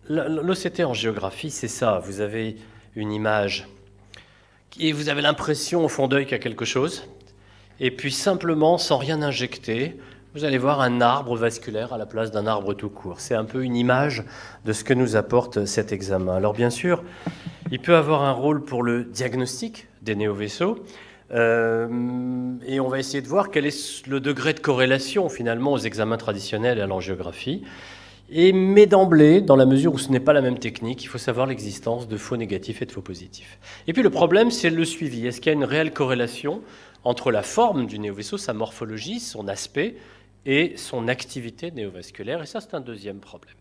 L'OCT en géographie, c'est ça. Vous avez une image et vous avez l'impression au fond d'œil qu'il y a quelque chose. Et puis simplement, sans rien injecter, vous allez voir un arbre vasculaire à la place d'un arbre tout court. C'est un peu une image de ce que nous apporte cet examen. Alors bien sûr, il peut avoir un rôle pour le diagnostic des néovaisseaux. Et on va essayer de voir quel est le degré de corrélation finalement aux examens traditionnels et à l'angiographie. Mais d'emblée, dans la mesure où ce n'est pas la même technique, il faut savoir l'existence de faux négatifs et de faux positifs. Et puis le problème, c'est le suivi. Est-ce qu'il y a une réelle corrélation entre la forme du néovaisseau, sa morphologie, son aspect et son activité néovasculaire? Et ça, c'est un deuxième problème.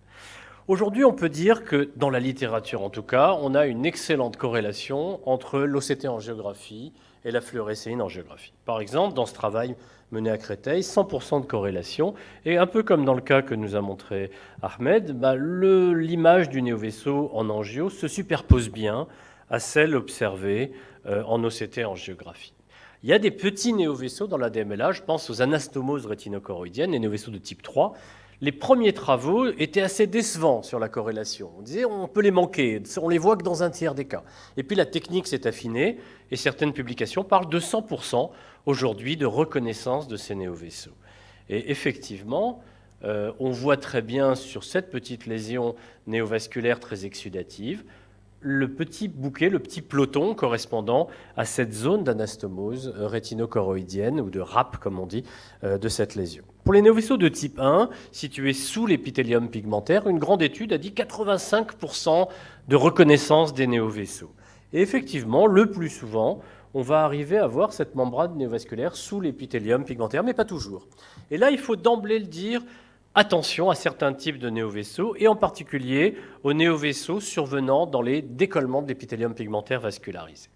Aujourd'hui, on peut dire que, dans la littérature en tout cas, on a une excellente corrélation entre l'OCT en géographie et la fluorescéine en géographie. Par exemple, dans ce travail mené à Créteil, 100% de corrélation, et un peu comme dans le cas que nous a montré Ahmed, l'image du néovaisseau en angio se superpose bien à celle observée en OCT en géographie. Il y a des petits néovaisseaux dans la DMLA, je pense aux anastomoses rétinochoroïdiennes, les néovaisseaux de type 3. Les premiers travaux étaient assez décevants sur la corrélation. On disait on peut les manquer, on les voit que dans un tiers des cas. Et puis la technique s'est affinée et certaines publications parlent de 100% aujourd'hui de reconnaissance de ces néovaisseaux. Et effectivement, on voit très bien sur cette petite lésion néovasculaire très exsudative le petit bouquet, le petit peloton correspondant à cette zone d'anastomose rétinochoroïdienne, ou de RAP, comme on dit, de cette lésion. Pour les néovaisseaux de type 1, situés sous l'épithélium pigmentaire, une grande étude a dit 85% de reconnaissance des néovaisseaux. Et effectivement, le plus souvent, on va arriver à voir cette membrane néovasculaire sous l'épithélium pigmentaire, mais pas toujours. Et là, il faut d'emblée le dire, attention à certains types de néovaisseaux, et en particulier aux néovaisseaux survenant dans les décollements de l'épithélium pigmentaire vascularisé.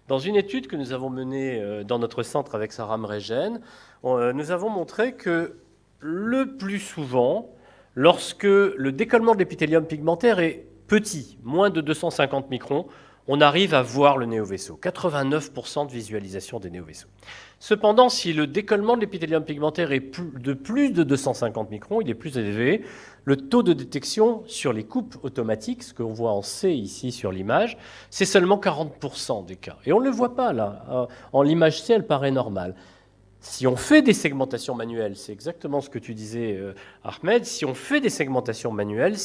Dans une étude que nous avons menée dans notre centre avec Sarah Mregen, nous avons montré que le plus souvent, lorsque le décollement de l'épithélium pigmentaire est petit, moins de 250 microns, on arrive à voir le néovaisseau. 89% de visualisation des néovaisseaux. Cependant, si le décollement de l'épithélium pigmentaire est de plus de 250 microns, il est plus élevé, le taux de détection sur les coupes automatiques, ce qu'on voit en C ici sur l'image, c'est seulement 40% des cas. Et on ne le voit pas là. En l'image C, elle paraît normale. Si on fait des segmentations manuelles, c'est exactement ce que tu disais, Ahmed, si on fait des segmentations manuelles,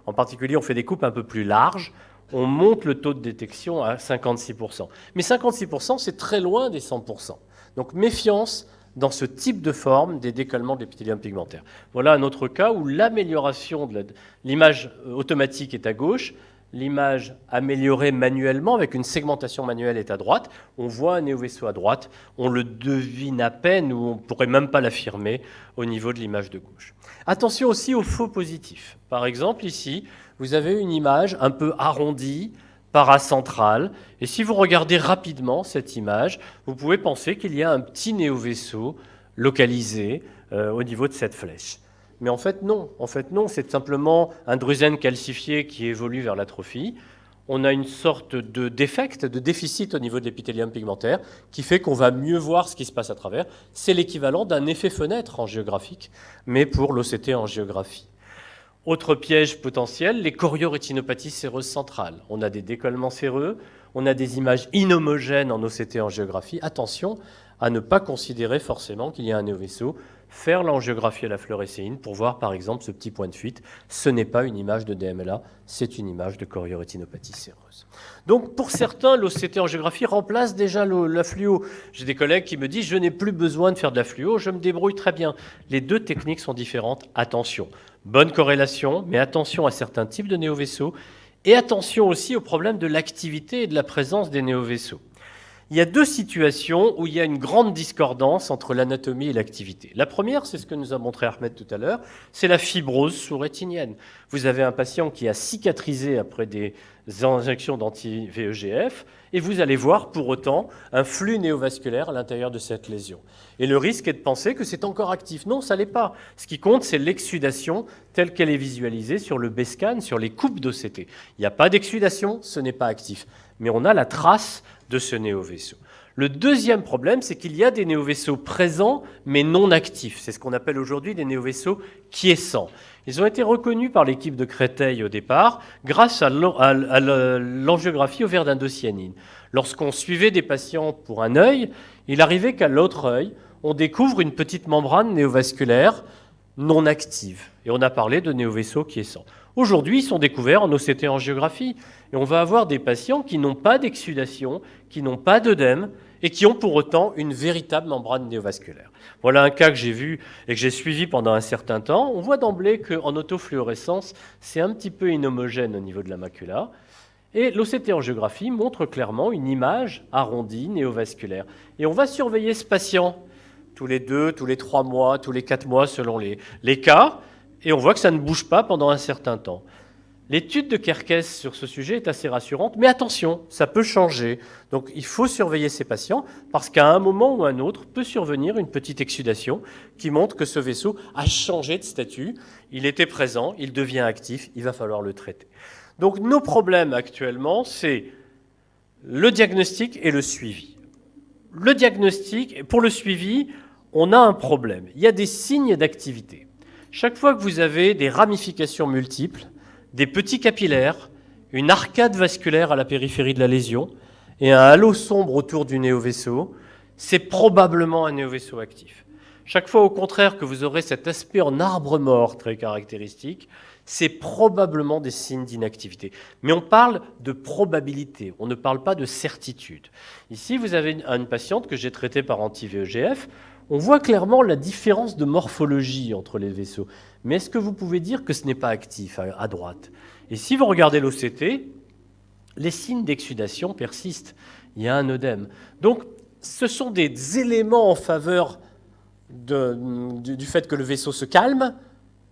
en particulier on fait des coupes un peu plus larges, on monte le taux de détection à 56%. Mais 56%, c'est très loin des 100%. Donc méfiance dans ce type de forme des décollements de l'épithélium pigmentaire. Voilà un autre cas où l'amélioration de l'image automatique est à gauche, l'image améliorée manuellement avec une segmentation manuelle est à droite. On voit un néovaisseau à droite, on le devine à peine ou on ne pourrait même pas l'affirmer au niveau de l'image de gauche. Attention aussi aux faux positifs. Par exemple, ici, vous avez une image un peu arrondie, paracentrale, et si vous regardez rapidement cette image, vous pouvez penser qu'il y a un petit néovaisseau localisé au niveau de cette flèche. Mais en fait, non. C'est simplement un drusène calcifié qui évolue vers l'atrophie. On a une sorte de défect, de déficit au niveau de l'épithélium pigmentaire qui fait qu'on va mieux voir ce qui se passe à travers. C'est l'équivalent d'un effet fenêtre angiographique, mais pour l'OCT en géographie. Autre piège potentiel, les choriorétinopathies séreuses centrales. On a des décollements séreux, on a des images inhomogènes en OCT en géographie. Attention à ne pas considérer forcément qu'il y a un néovaisseau. Faire l'angiographie à la fluorescéine pour voir par exemple ce petit point de fuite. Ce n'est pas une image de DMLA, c'est une image de choriorétinopathie séreuse. Donc pour certains, l'OCT en géographie remplace déjà la fluo. J'ai des collègues qui me disent je n'ai plus besoin de faire de la fluo, je me débrouille très bien. Les deux techniques sont différentes, attention. Bonne corrélation, mais attention à certains types de néovaisseaux et attention aussi au problème de l'activité et de la présence des néovaisseaux. Il y a deux situations où il y a une grande discordance entre l'anatomie et l'activité. La première, c'est ce que nous a montré Ahmed tout à l'heure, c'est la fibrose sous-rétinienne. Vous avez un patient qui a cicatrisé après des injections d'anti-VEGF et vous allez voir pour autant un flux néovasculaire à l'intérieur de cette lésion. Et le risque est de penser que c'est encore actif. Non, ça ne l'est pas. Ce qui compte, c'est l'exsudation telle qu'elle est visualisée sur le B-scan, sur les coupes d'OCT. Il n'y a pas d'exsudation, ce n'est pas actif. Mais on a la trace de ce néovaisseau. Le deuxième problème, c'est qu'il y a des néovaisseaux présents, mais non actifs. C'est ce qu'on appelle aujourd'hui des néovaisseaux quiescents. Ils ont été reconnus par l'équipe de Créteil au départ, grâce à l'angiographie au verre d'indocyanine. Lorsqu'on suivait des patients pour un œil, il arrivait qu'à l'autre œil, on découvre une petite membrane néovasculaire non active. Et on a parlé de néovaisseaux quiescents. Aujourd'hui, ils sont découverts en OCT-angiographie. Et on va avoir des patients qui n'ont pas d'exsudation, qui n'ont pas d'œdème, et qui ont pour autant une véritable membrane néovasculaire. Voilà un cas que j'ai vu et que j'ai suivi pendant un certain temps. On voit d'emblée qu'en autofluorescence, c'est un petit peu inhomogène au niveau de la macula. Et l'OCT-angiographie montre clairement une image arrondie néovasculaire. Et on va surveiller ce patient tous les 2, tous les 3 mois, tous les 4 mois selon les cas, et on voit que ça ne bouge pas pendant un certain temps. L'étude de Kerkes sur ce sujet est assez rassurante, mais attention, ça peut changer. Donc il faut surveiller ces patients, parce qu'à un moment ou un autre peut survenir une petite exsudation qui montre que ce vaisseau a changé de statut, il était présent, il devient actif, il va falloir le traiter. Donc nos problèmes actuellement, c'est le diagnostic et le suivi. Le diagnostic, pour le suivi, on a un problème. Il y a des signes d'activité. Chaque fois que vous avez des ramifications multiples, des petits capillaires, une arcade vasculaire à la périphérie de la lésion et un halo sombre autour du néovaisseau, c'est probablement un néovaisseau actif. Chaque fois, au contraire, que vous aurez cet aspect en arbre mort très caractéristique, c'est probablement des signes d'inactivité. Mais on parle de probabilité, on ne parle pas de certitude. Ici, vous avez une patiente que j'ai traitée par anti-VEGF. On voit clairement la différence de morphologie entre les vaisseaux. Mais est-ce que vous pouvez dire que ce n'est pas actif à droite? Et si vous regardez l'OCT, les signes d'exsudation persistent. Il y a un œdème. Donc, ce sont des éléments en faveur du fait que le vaisseau se calme,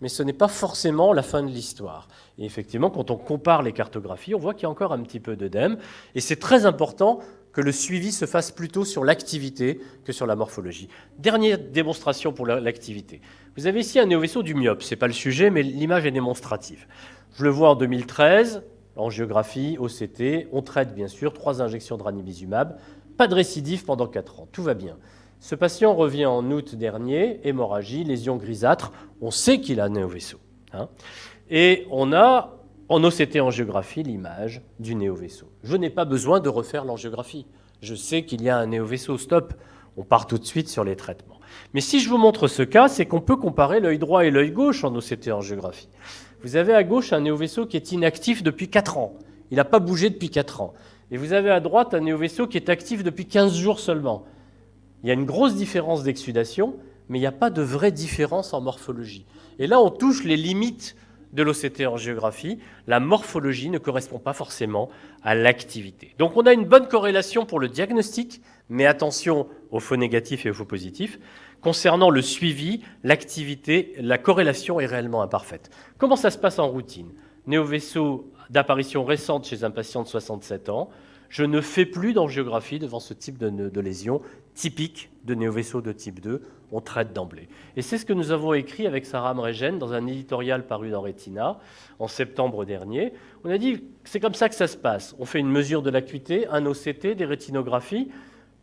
mais ce n'est pas forcément la fin de l'histoire. Et effectivement, quand on compare les cartographies, on voit qu'il y a encore un petit peu d'œdème. Et c'est très important que le suivi se fasse plutôt sur l'activité que sur la morphologie. Dernière démonstration pour l'activité. Vous avez ici un néovaisseau du myope. Ce n'est pas le sujet, mais l'image est démonstrative. Je le vois en 2013, angiographie, OCT. On traite, bien sûr, 3 injections de ranibizumab. Pas de récidive pendant 4 ans. Tout va bien. Ce patient revient en août dernier, hémorragie, lésion grisâtre. On sait qu'il a un néovaisseau. Et on a en OCT-angiographie l'image du néovaisseau. Je n'ai pas besoin de refaire l'angiographie. Je sais qu'il y a un néovaisseau. Stop. On part tout de suite sur les traitements. Mais si je vous montre ce cas, c'est qu'on peut comparer l'œil droit et l'œil gauche en OCT-angiographie. Vous avez à gauche un néovaisseau qui est inactif depuis 4 ans. Il n'a pas bougé depuis 4 ans. Et vous avez à droite un néovaisseau qui est actif depuis 15 jours seulement. Il y a une grosse différence d'exsudation, mais il n'y a pas de vraie différence en morphologie. Et là, on touche les limites de l'OCT-angiographie. La morphologie ne correspond pas forcément à l'activité. Donc on a une bonne corrélation pour le diagnostic, mais attention aux faux négatifs et aux faux positifs. Concernant le suivi, l'activité, la corrélation est réellement imparfaite. Comment ça se passe en routine? Néovaisseau d'apparition récente chez un patient de 67 ans. Je ne fais plus d'angiographie devant ce type de lésion typique de néovaisseau de type 2. On traite d'emblée. Et c'est ce que nous avons écrit avec Sarah Amregen dans un éditorial paru dans Retina en septembre dernier. On a dit que c'est comme ça que ça se passe. On fait une mesure de l'acuité, un OCT, des rétinographies,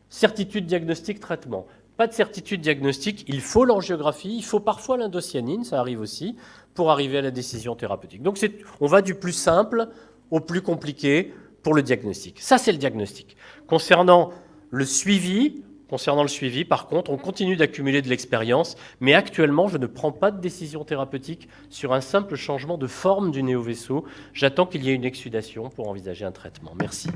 certitude diagnostic, traitement. Pas de certitude diagnostique, il faut l'angiographie, il faut parfois l'indocyanine, ça arrive aussi, pour arriver à la décision thérapeutique. Donc on va du plus simple au plus compliqué pour le diagnostic. Ça, c'est le diagnostic. Concernant le suivi, par contre, on continue d'accumuler de l'expérience, mais actuellement, je ne prends pas de décision thérapeutique sur un simple changement de forme du néovaisseau. J'attends qu'il y ait une exsudation pour envisager un traitement. Merci.